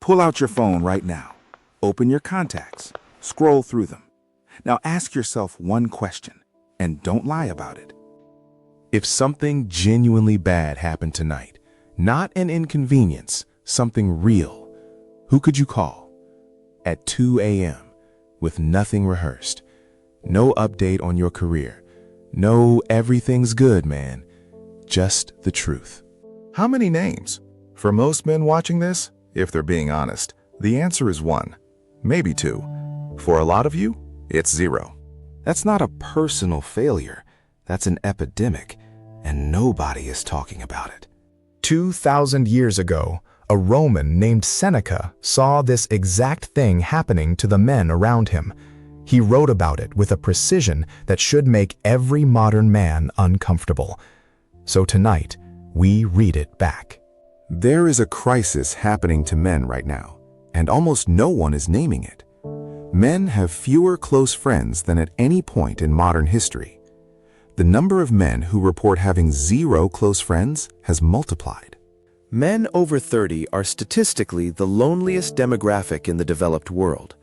Pull out your phone right now. Open your contacts. Scroll through them. Now ask yourself one question, and don't lie about it. If something genuinely bad happened tonight, not an inconvenience, something real, who could you call? At 2 a.m., with nothing rehearsed, no update on your career, no everything's good, man, just the truth. How many names? For most men watching this, if they're being honest, the answer is 1, maybe 2. For a lot of you, it's 0. That's not a personal failure. That's an epidemic, and nobody is talking about it. 2,000 years ago, a Roman named Seneca saw this exact thing happening to the men around him. He wrote about it with a precision that should make every modern man uncomfortable. So tonight, we read it back. There is a crisis happening to men right now, and almost no one is naming it. Men have fewer close friends than at any point in modern history. The number of men who report having 0 close friends has multiplied. Men over 30 are statistically the loneliest demographic in the developed world.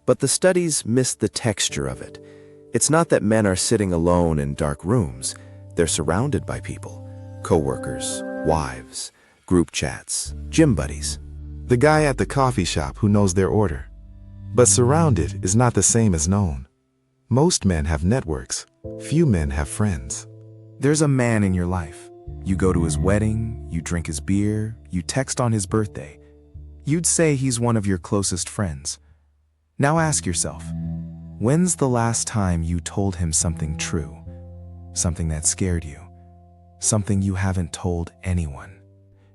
But the studies miss the texture of it. It's not that men are sitting alone in dark rooms. They're surrounded by people, coworkers, wives, group chats, gym buddies. The guy at the coffee shop who knows their order. But surrounded is not the same as known. Most men have networks. Few men have friends. There's a man in your life. You go to his wedding, you drink his beer, you text on his birthday. You'd say he's one of your closest friends. Now ask yourself, when's the last time you told him something true? Something that scared you? Something you haven't told anyone?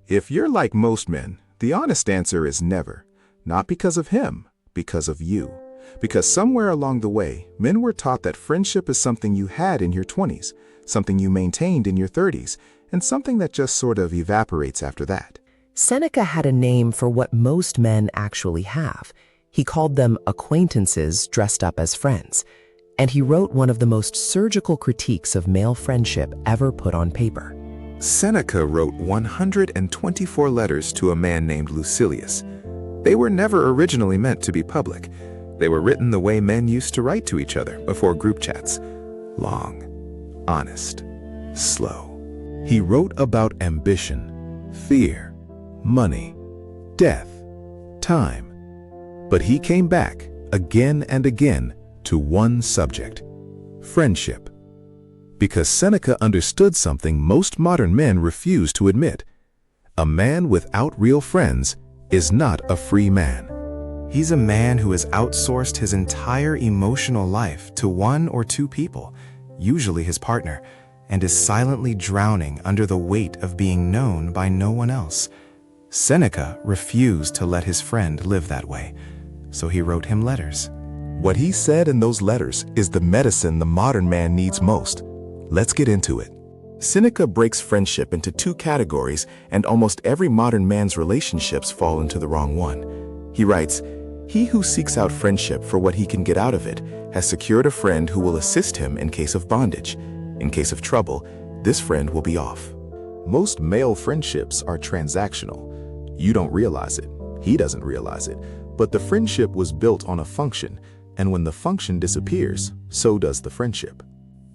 If you're like most men, the honest answer is never. Not because of him, because of you. Because somewhere along the way, men were taught that friendship is something you had in your 20s, something you maintained in your 30s, and something that just sort of evaporates after that. Seneca had a name for what most men actually have. He called them acquaintances dressed up as friends. And he wrote one of the most surgical critiques of male friendship ever put on paper. Seneca wrote 124 letters to a man named Lucilius. They were never originally meant to be public. They were written the way men used to write to each other before group chats. Long, honest, slow. He wrote about ambition, fear, money, death, time. But he came back again and again to one subject: friendship. Because Seneca understood something most modern men refuse to admit. A man without real friends is not a free man. He's a man who has outsourced his entire emotional life to 1 or 2 people, usually his partner, and is silently drowning under the weight of being known by no one else. Seneca refused to let his friend live that way, so he wrote him letters. What he said in those letters is the medicine the modern man needs most. Let's get into it. Seneca breaks friendship into 2 categories, and almost every modern man's relationships fall into the wrong one. He writes, "He who seeks out friendship for what he can get out of it has secured a friend who will assist him in case of bondage. In case of trouble, this friend will be off." Most male friendships are transactional. You don't realize it. He doesn't realize it. But the friendship was built on a function, and when the function disappears, so does the friendship.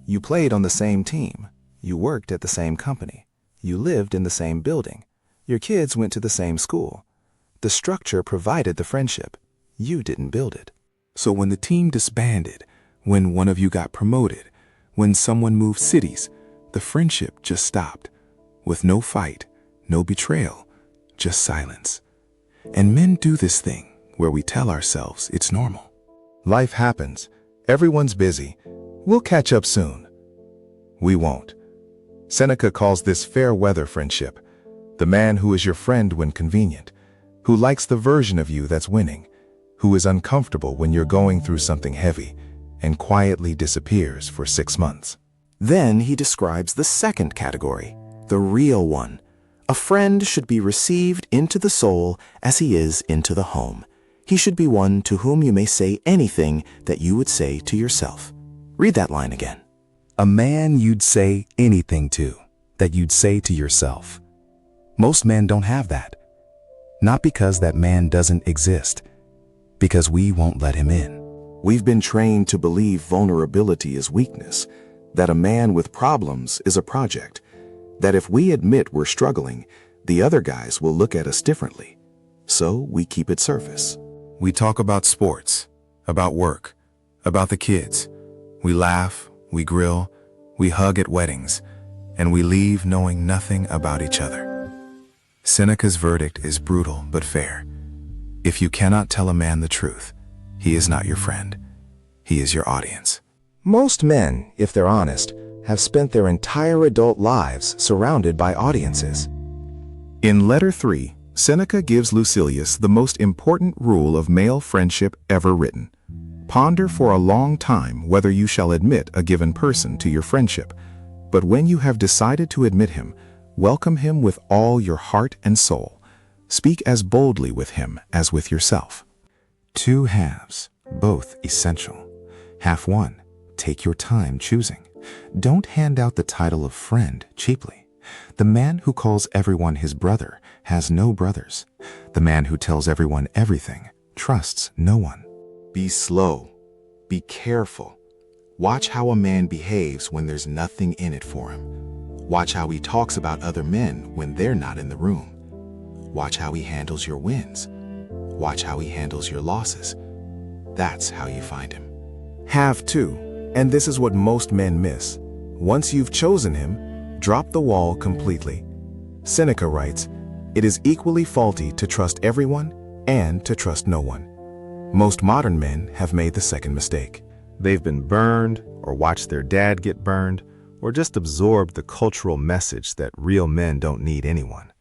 You played on the same team. You worked at the same company. You lived in the same building. Your kids went to the same school. The structure provided the friendship. You didn't build it. So when the team disbanded, when one of you got promoted, when someone moved cities, the friendship just stopped. With no fight, no betrayal, just silence. And men do this thing where we tell ourselves it's normal. Life happens. Everyone's busy. We'll catch up soon. We won't. Seneca calls this fair weather friendship. The man who is your friend when convenient, who likes the version of you that's winning, who is uncomfortable when you're going through something heavy, and quietly disappears for 6 months. Then he describes the second category, the real one. A friend should be received into the soul as he is into the home. He should be one to whom you may say anything that you would say to yourself. Read that line again. A man you'd say anything to, that you'd say to yourself. Most men don't have that. Not because that man doesn't exist, because we won't let him in. We've been trained to believe vulnerability is weakness, that a man with problems is a project, that if we admit we're struggling, the other guys will look at us differently. So we keep it surface. We talk about sports, about work, about the kids. We laugh, we grill, we hug at weddings, and we leave knowing nothing about each other. Seneca's verdict is brutal but fair. If you cannot tell a man the truth, he is not your friend. He is your audience. Most men, if they're honest, have spent their entire adult lives surrounded by audiences. In Letter 3, Seneca gives Lucilius the most important rule of male friendship ever written. Ponder for a long time whether you shall admit a given person to your friendship, but when you have decided to admit him, welcome him with all your heart and soul. Speak as boldly with him as with yourself. Two halves, both essential. Half one, take your time choosing. Don't hand out the title of friend cheaply. The man who calls everyone his brother has no brothers. The man who tells everyone everything trusts no one. Be slow. Be careful. Watch how a man behaves when there's nothing in it for him. Watch how he talks about other men when they're not in the room. Watch how he handles your wins. Watch how he handles your losses. That's how you find him. Have two, and this is what most men miss. Once you've chosen him, drop the wall completely. Seneca writes, "It is equally faulty to trust everyone and to trust no one." Most modern men have made the second mistake. They've been burned, or watched their dad get burned, or just absorbed the cultural message that real men don't need anyone.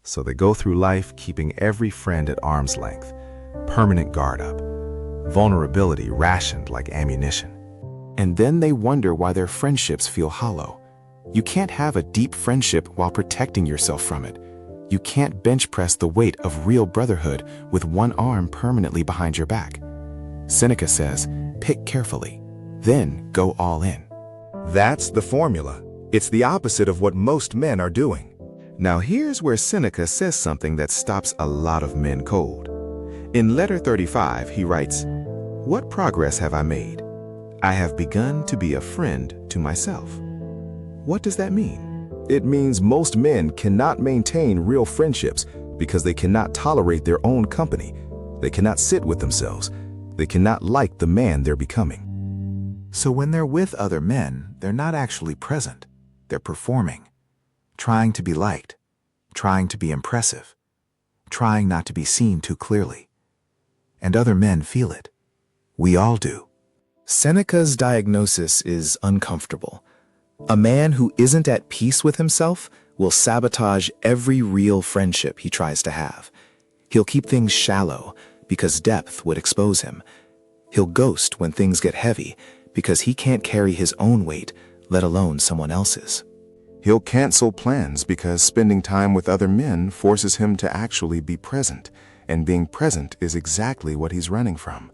So they go through life keeping every friend at arm's length, permanent guard up, vulnerability rationed like ammunition. And then they wonder why their friendships feel hollow. You can't have a deep friendship while protecting yourself from it. You can't bench press the weight of real brotherhood with one arm permanently behind your back. Seneca says, pick carefully, then go all in. That's the formula. It's the opposite of what most men are doing. Now here's where Seneca says something that stops a lot of men cold. In Letter 35, he writes, "What progress have I made? I have begun to be a friend to myself." What does that mean? It means most men cannot maintain real friendships because they cannot tolerate their own company. They cannot sit with themselves. They cannot like the man they're becoming. So when they're with other men, they're not actually present. They're performing, trying to be liked, trying to be impressive, trying not to be seen too clearly. And other men feel it. We all do. Seneca's diagnosis is uncomfortable. A man who isn't at peace with himself will sabotage every real friendship he tries to have. He'll keep things shallow because depth would expose him. He'll ghost when things get heavy because he can't carry his own weight, let alone someone else's. He'll cancel plans because spending time with other men forces him to actually be present, and being present is exactly what he's running from.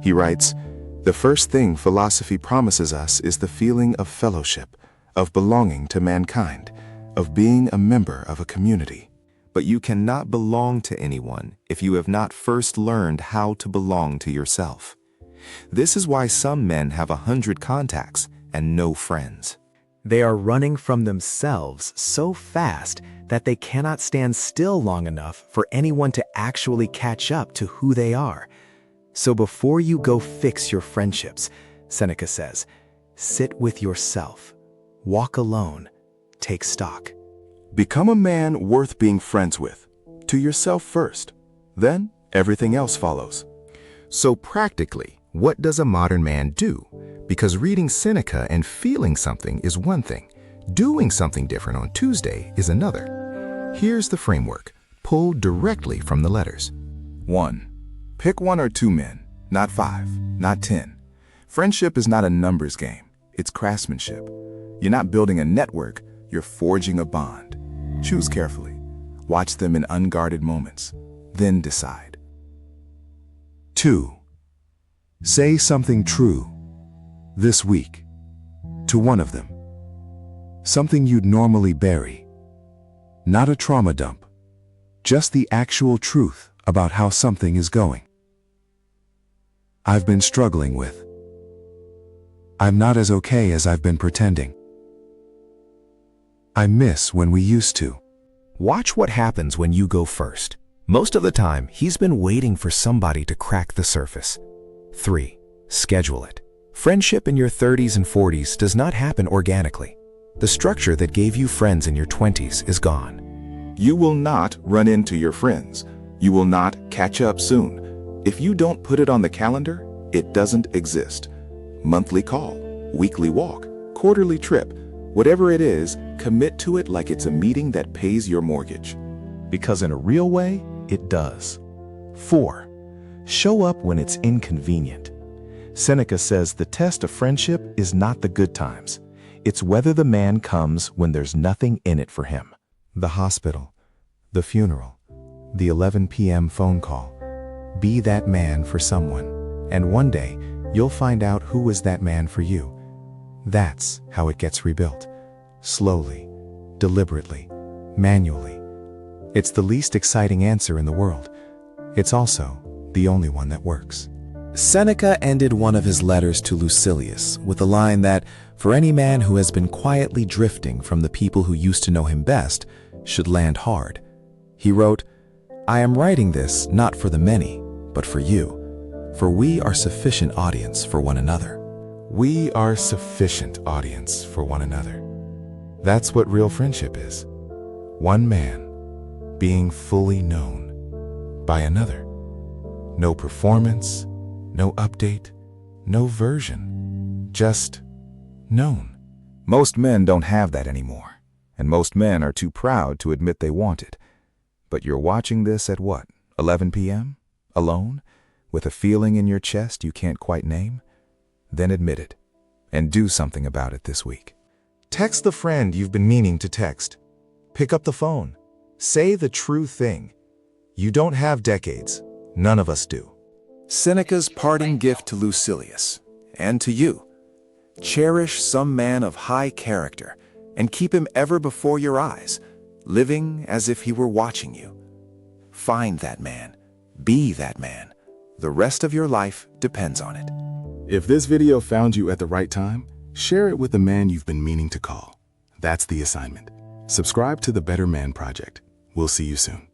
He writes, "The first thing philosophy promises us is the feeling of fellowship, of belonging to mankind, of being a member of a community. But you cannot belong to anyone if you have not first learned how to belong to yourself. This is why some men have 100 contacts and no friends. They are running from themselves so fast that they cannot stand still long enough for anyone to actually catch up to who they are. So before you go fix your friendships, Seneca says, sit with yourself, walk alone, take stock. Become a man worth being friends with, to yourself first. Then everything else follows." So practically, what does a modern man do? Because reading Seneca and feeling something is one thing. Doing something different on Tuesday is another. Here's the framework, pulled directly from the letters. 1. Pick 1 or 2 men, not 5, not 10. Friendship is not a numbers game, it's craftsmanship. You're not building a network, you're forging a bond. Choose carefully. Watch them in unguarded moments. Then decide. 2. Say something true this week to one of them. Something you'd normally bury. Not a trauma dump, just the actual truth about how something is going. I've been struggling with. I'm not as okay as I've been pretending. I miss when we used to. Watch what happens when you go first. Most of the time, he's been waiting for somebody to crack the surface. 3. Schedule it. Friendship in your 30s and 40s does not happen organically. The structure that gave you friends in your 20s is gone. You will not run into your friends. You will not catch up soon. If you don't put it on the calendar, it doesn't exist. Monthly call, weekly walk, quarterly trip, whatever it is, commit to it like it's a meeting that pays your mortgage. Because in a real way, it does. 4. Show up when it's inconvenient. Seneca says the test of friendship is not the good times. It's whether the man comes when there's nothing in it for him. The hospital, the funeral, the 11 p.m. phone call. Be that man for someone, and one day you'll find out who was that man for you. That's how it gets rebuilt. Slowly, deliberately, manually. It's the least exciting answer in the world. It's also the only one that works. Seneca ended one of his letters to Lucilius with a line that, for any man who has been quietly drifting from the people who used to know him best, should land hard. He wrote, "I am writing this not for the many, but for you, for we are sufficient audience for one another." We are sufficient audience for one another. That's what real friendship is. One man being fully known by another. No performance, no update, no version, just known. Most men don't have that anymore, and most men are too proud to admit they want it. But you're watching this at what, 11 p.m., alone, with a feeling in your chest you can't quite name? Then admit it, and do something about it this week. Text the friend you've been meaning to text. Pick up the phone. Say the true thing. You don't have decades. None of us do. Seneca's parting gift to Lucilius, and to you. Cherish some man of high character, and keep him ever before your eyes, living as if he were watching you. Find that man. Be that man. The rest of your life depends on it. If this video found you at the right time, share it with the man you've been meaning to call. That's the assignment. Subscribe to the Better Man Project. We'll see you soon.